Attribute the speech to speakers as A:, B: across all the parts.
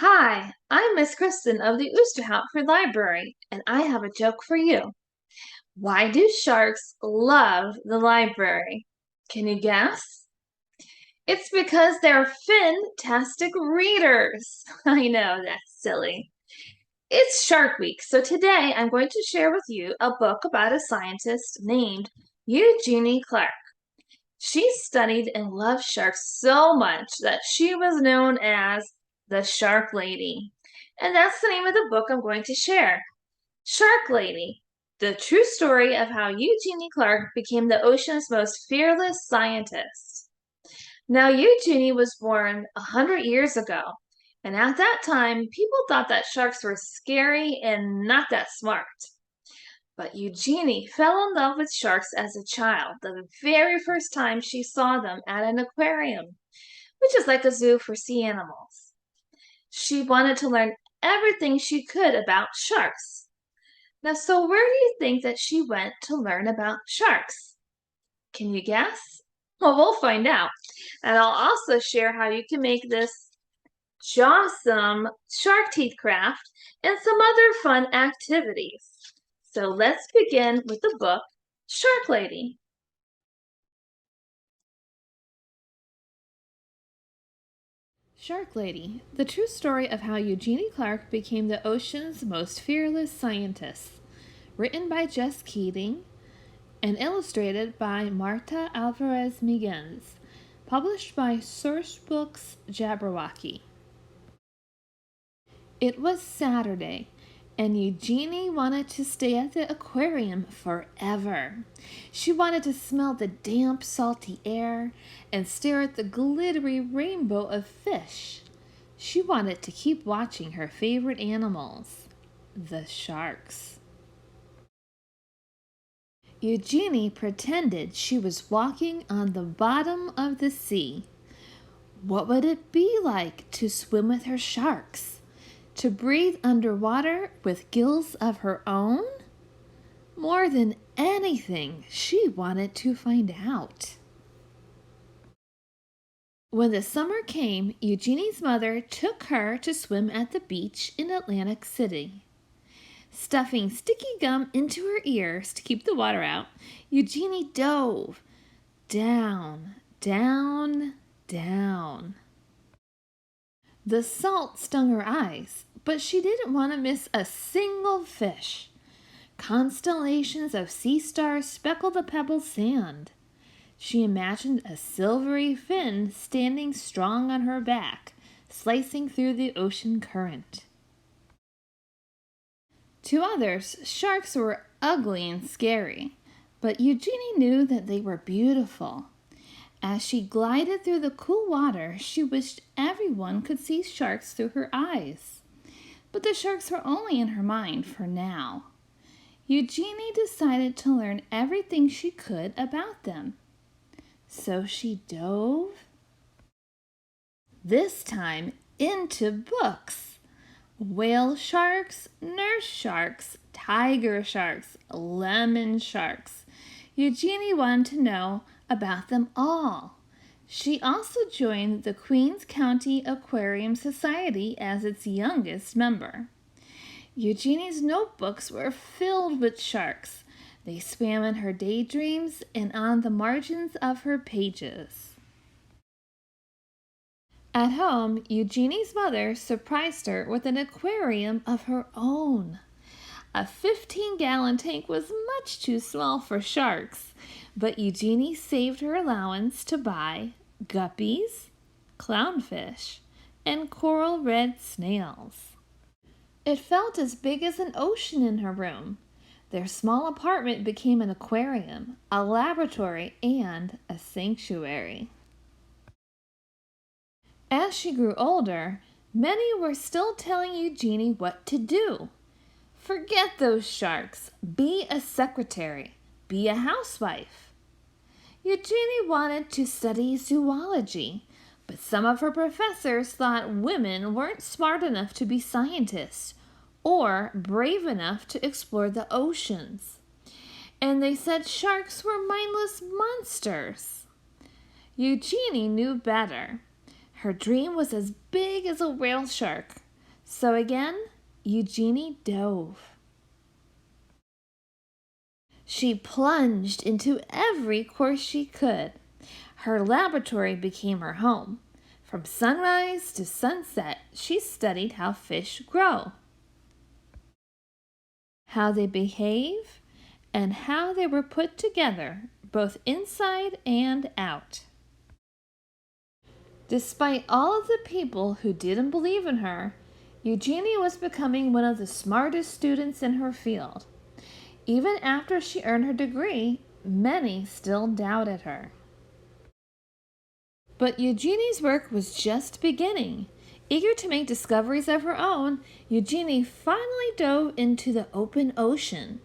A: Hi, I'm Miss Kristen of the Oosterhout Library, and I have a joke for you. Why do sharks love the library? Can you guess? It's because they're fantastic readers. I know, that's silly. It's Shark Week, so today I'm going to share with you a book about a scientist named Eugenie Clark. She studied and loved sharks so much that she was known as the Shark Lady. And that's the name of the book I'm going to share. Shark Lady, the true story of how Eugenie Clark became the ocean's most fearless scientist. Now, Eugenie was born 100 years ago, and at that time, people thought that sharks were scary and not that smart. But Eugenie fell in love with sharks as a child, the very first time she saw them at an aquarium, which is like a zoo for sea animals. She wanted to learn everything she could about sharks. Now, so where do you think that she went to learn about sharks? Can you guess? Well, we'll find out. And I'll also share how you can make this jawsome shark teeth craft and some other fun activities. So let's begin with the book, Shark Lady.
B: Shark Lady, the true story of how Eugenie Clark became the ocean's most fearless scientist. Written by Jess Keating and illustrated by Marta Alvarez Miguens. Published by Sourcebooks Jabberwocky. It was Saturday, and Eugenie wanted to stay at the aquarium forever. She wanted to smell the damp, salty air and stare at the glittery rainbow of fish. She wanted to keep watching her favorite animals, the sharks. Eugenie pretended she was walking on the bottom of the sea. What would it be like to swim with her sharks? To breathe underwater with gills of her own? More than anything, she wanted to find out. When the summer came, Eugenie's mother took her to swim at the beach in Atlantic City. Stuffing sticky gum into her ears to keep the water out, Eugenie dove down, down, down. The salt stung her eyes, but she didn't want to miss a single fish. Constellations of sea stars speckled the pebbled sand. She imagined a silvery fin standing strong on her back, slicing through the ocean current. To others, sharks were ugly and scary, but Eugenie knew that they were beautiful. As she glided through the cool water, she wished everyone could see sharks through her eyes. But the sharks were only in her mind for now. Eugenie decided to learn everything she could about them. So she dove, this time into books. Whale sharks, nurse sharks, tiger sharks, lemon sharks. Eugenie wanted to know about them all. She also joined the Queens County Aquarium Society as its youngest member. Eugenie's notebooks were filled with sharks. They swam in her daydreams and on the margins of her pages. At home, Eugenie's mother surprised her with an aquarium of her own. A 15-gallon tank was much too small for sharks, but Eugenie saved her allowance to buy guppies, clownfish, and coral red snails. It felt as big as an ocean in her room. Their small apartment became an aquarium, a laboratory, and a sanctuary. As she grew older, many were still telling Eugenie what to do. Forget those sharks. Be a secretary. Be a housewife. Eugenie wanted to study zoology, but some of her professors thought women weren't smart enough to be scientists or brave enough to explore the oceans. And they said sharks were mindless monsters. Eugenie knew better. Her dream was as big as a whale shark, So again, Eugenie dove. She plunged into every course she could. Her laboratory became her home. From sunrise to sunset, she studied how fish grow, how they behave, and how they were put together, both inside and out. Despite all of the people who didn't believe in her, Eugenie was becoming one of the smartest students in her field. Even after she earned her degree, many still doubted her. But Eugenie's work was just beginning. Eager to make discoveries of her own, Eugenie finally dove into the open ocean.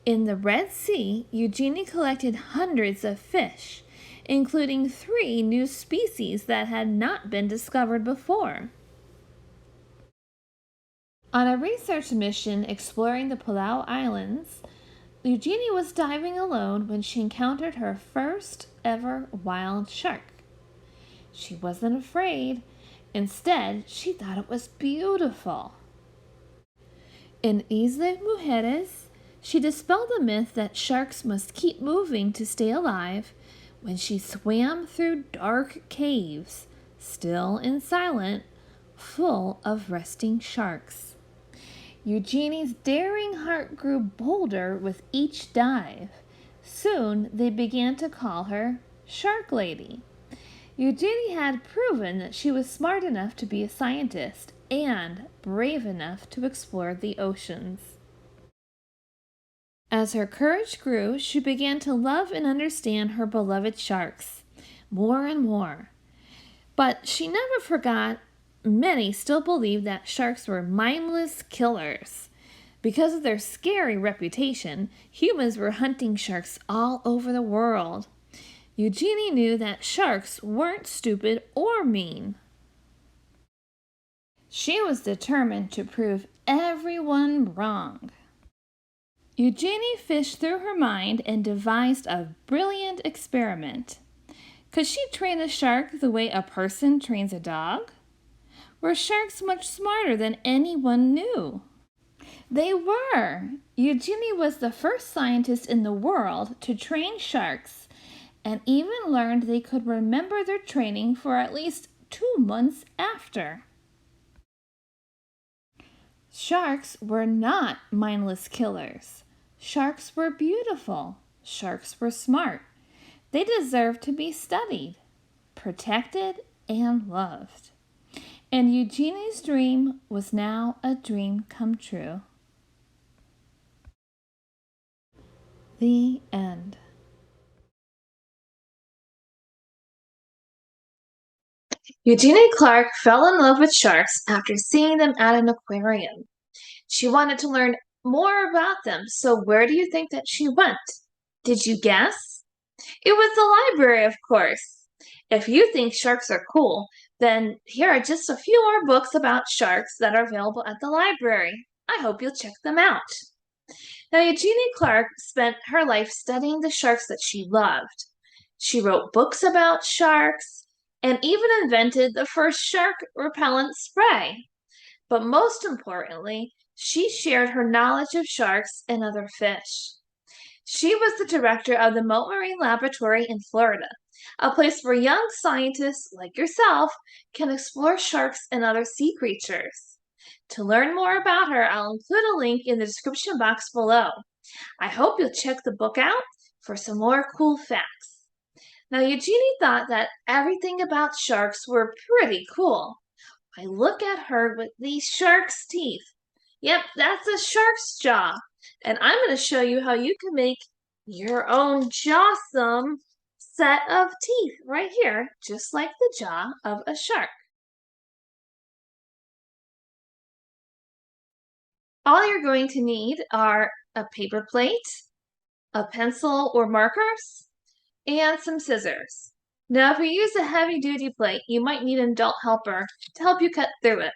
B: In the Red Sea, Eugenie collected hundreds of fish, including 3 new species that had not been discovered before. On a research mission exploring the Palau Islands, Eugenie was diving alone when she encountered her first ever wild shark. She wasn't afraid. Instead, she thought it was beautiful. In Isla Mujeres, she dispelled the myth that sharks must keep moving to stay alive when she swam through dark caves, still and silent, full of resting sharks. Eugenie's daring heart grew bolder with each dive. Soon they began to call her Shark Lady. Eugenie had proven that she was smart enough to be a scientist and brave enough to explore the oceans. As her courage grew, she began to love and understand her beloved sharks more and more. But she never forgot many still believed that sharks were mindless killers. Because of their scary reputation, humans were hunting sharks all over the world. Eugenie knew that sharks weren't stupid or mean. She was determined to prove everyone wrong. Eugenie fished through her mind and devised a brilliant experiment. Could she train a shark the way a person trains a dog? Were sharks much smarter than anyone knew? They were! Eugenie was the first scientist in the world to train sharks and even learned they could remember their training for at least 2 months after. Sharks were not mindless killers. Sharks were beautiful. Sharks were smart. They deserved to be studied, protected, and loved. And Eugenie's dream was now a dream come true. The end.
A: Eugenie Clark fell in love with sharks after seeing them at an aquarium. She wanted to learn more about them, so where do you think that she went? Did you guess? It was the library, of course. If you think sharks are cool, then here are just a few more books about sharks that are available at the library. I hope you'll check them out. Now, Eugenie Clark spent her life studying the sharks that she loved. She wrote books about sharks and even invented the first shark repellent spray. But most importantly, she shared her knowledge of sharks and other fish. She was the director of the Mote Marine Laboratory in Florida, a place where young scientists like yourself can explore sharks and other sea creatures. To learn more about her, I'll include a link in the description box below. I hope you'll check the book out for some more cool facts. Now, Eugenie thought that everything about sharks were pretty cool. I look at her with these shark's teeth. Yep, that's a shark's jaw. And I'm going to show you how you can make your own jawsome set of teeth right here, just like the jaw of a shark. All you're going to need are a paper plate, a pencil or markers, and some scissors. Now, if you use a heavy-duty plate, you might need an adult helper to help you cut through it.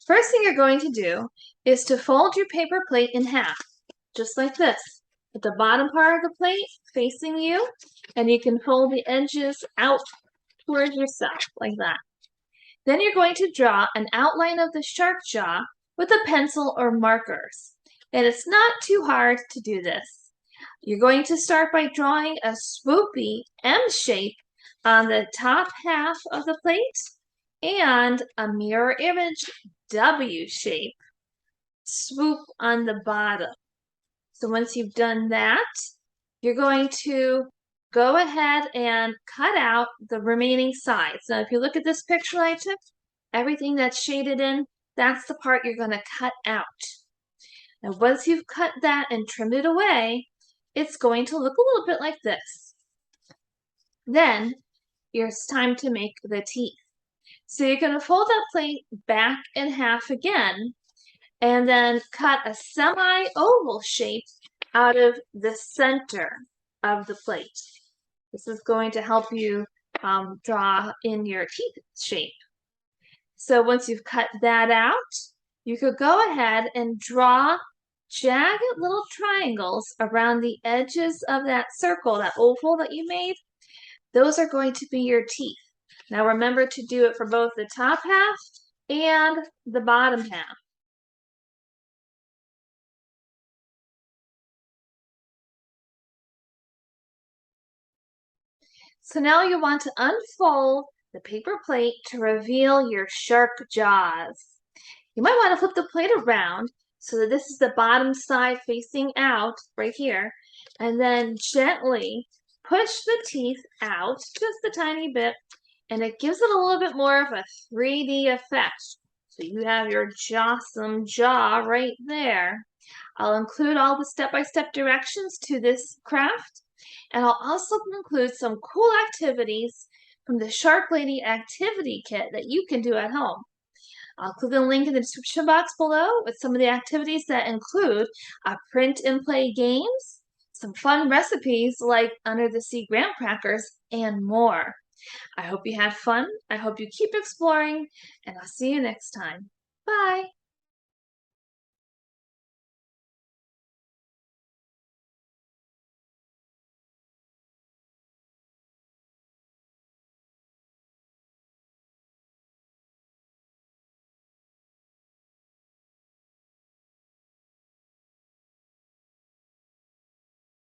A: First thing you're going to do is to fold your paper plate in half, just like this, with the bottom part of the plate facing you And you can fold the edges out towards yourself like that. Then you're going to draw an outline of the shark jaw with a pencil or markers. And it's not too hard to do this. You're going to start by drawing a swoopy M shape on the top half of the plate and a mirror image W shape swoop on the bottom. So once you've done that, you're going to go ahead and cut out the remaining sides. Now, if you look at this picture I took, everything that's shaded in, that's the part you're going to cut out. Now, once you've cut that and trimmed it away, it's going to look a little bit like this. Then, it's time to make the teeth. So you're going to fold that plate back in half again, and then cut a semi-oval shape out of the center of the plate. This is going to help you draw in your teeth shape. So once you've cut that out, you could go ahead and draw jagged little triangles around the edges of that circle, that oval that you made. Those are going to be your teeth. Now remember to do it for both the top half and the bottom half. So now you want to unfold the paper plate to reveal your shark jaws. You might want to flip the plate around so that this is the bottom side facing out right here, and then gently push the teeth out just a tiny bit, and it gives it a little bit more of a 3D effect. So you have your jawsome jaw right there. I'll include all the step-by-step directions to this craft, and I'll also include some cool activities from the Shark Lady activity kit that you can do at home. I'll include a link in the description box below with some of the activities that include print and play games, some fun recipes like under the sea graham crackers, and more. I hope you had fun. I hope you keep exploring, and I'll see you next time. Bye.